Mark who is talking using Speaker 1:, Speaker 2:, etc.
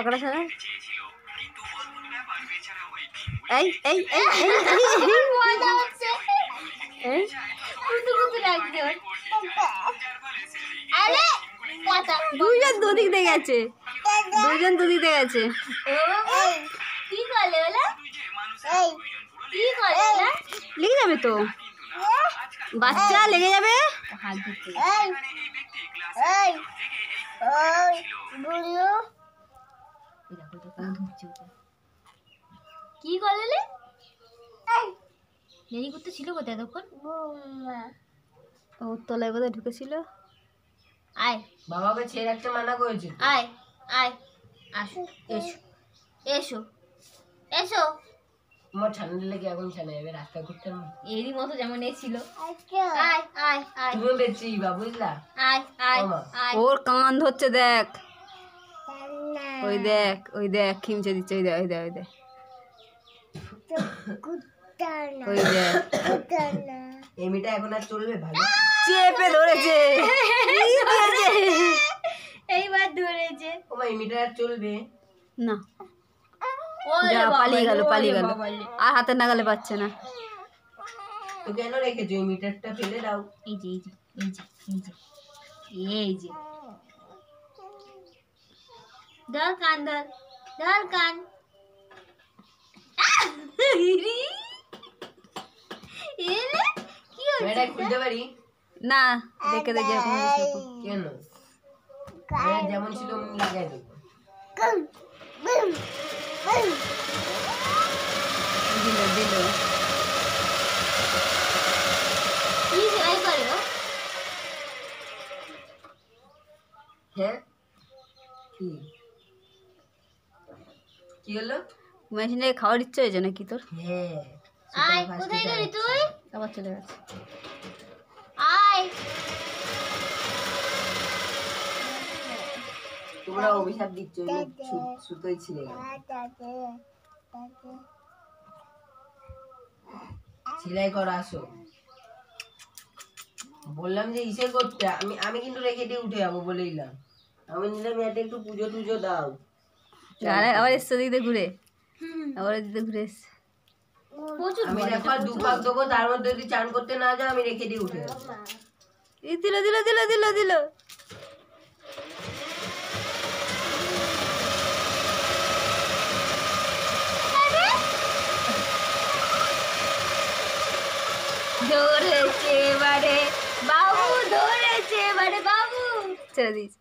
Speaker 1: পাকড়া ছাড়া এই এই এই এই দুইজন দুদিক দিয়ে গেছে, দুইজন দুদিক দিয়ে গেছে। লেগে যাবে তো, বাচ্চা লেগে যাবে।
Speaker 2: কি করলে দেরি করতে ছিল কোথায় তখন?
Speaker 1: ওর তলায় বোধহয় ঢুকেছিল।
Speaker 2: আয়
Speaker 3: বাবাকে ছেড়ে রাখতে মানা করেছে।
Speaker 2: আয় আয় আসো, এসো এসো এসো।
Speaker 3: তোমার ছানা লেগে এখন ছানা যাবে, রাস্তা করতে না
Speaker 2: এরই মতো যেমন এ ছিল। আয় আয় আয়
Speaker 3: তুমি বেঁচে বা বুঝলা।
Speaker 2: আয় আয় আয়।
Speaker 1: ওর কান ধরছে দেখ, ওই দেখ ওই দেখ খিমচে দিচ্ছে, ওই দেখ ওই দেখ ওই দেখ ওই দেখ।
Speaker 3: এই মেয়েটা এখন আর চলবে ভালো।
Speaker 1: চেপে ধরেছে,
Speaker 2: এইবার ধরেছে।
Speaker 3: ও মা, এই মেয়েটা আর চলবে
Speaker 1: না যা পালিয়ে গেল, পালিয়ে গেল, আর হাতের নাগালে পাচ্ছে না।
Speaker 3: তো কেন রেখেছো? এই মিটারটা ফেলে দাও।
Speaker 2: এই যে এই যে এই যে এই যে এই যে ধর কান, ধর ধর কান। এলে কি
Speaker 3: মেয়েটা খুলতে পারি
Speaker 1: না, দেখে দেখে এরকম হয়েছে এরকম।
Speaker 3: কেন? মেয়েটা যেমন ছিল অমনি লাগাই দেবো।
Speaker 1: দিল দিল
Speaker 2: কি সেলাই করে ও?
Speaker 3: হ্যাঁ কি কি হলো?
Speaker 1: মেশিনটাকে খাওয়ার ইচ্ছে হয়েছে নাকি তোর?
Speaker 3: হ্যাঁ
Speaker 2: আয়, কোথায় গেলি তুই?
Speaker 1: আবার চলে গেছে।
Speaker 2: আয়।
Speaker 3: তোমরা অভিশাপ দিচ্ছ, সুতোই ছিঁড়ে গেল। সেলাই করা আসো, বললাম যে ইসে করতে। আমি কিন্তু রেখে দিয়ে উঠে যাবো বলে দিলাম। আমি নিলাম এটা একটু পুজো টুজো দাও।
Speaker 1: আবার এসছে দিতে ঘুরে, আবার দিতে ঘুরে এসছে।
Speaker 3: আমি দেখো আর দু পাক দেবো, তার মধ্যে যদি চান করতে না যাও আমি রেখে দিয়ে উঠে যাবো।
Speaker 1: দিল দিল দিল দিল দিল
Speaker 2: ধরেছে বারে বাবু, ধরেছে বারে বাবু।
Speaker 1: ছেড়ে দিয়েছে।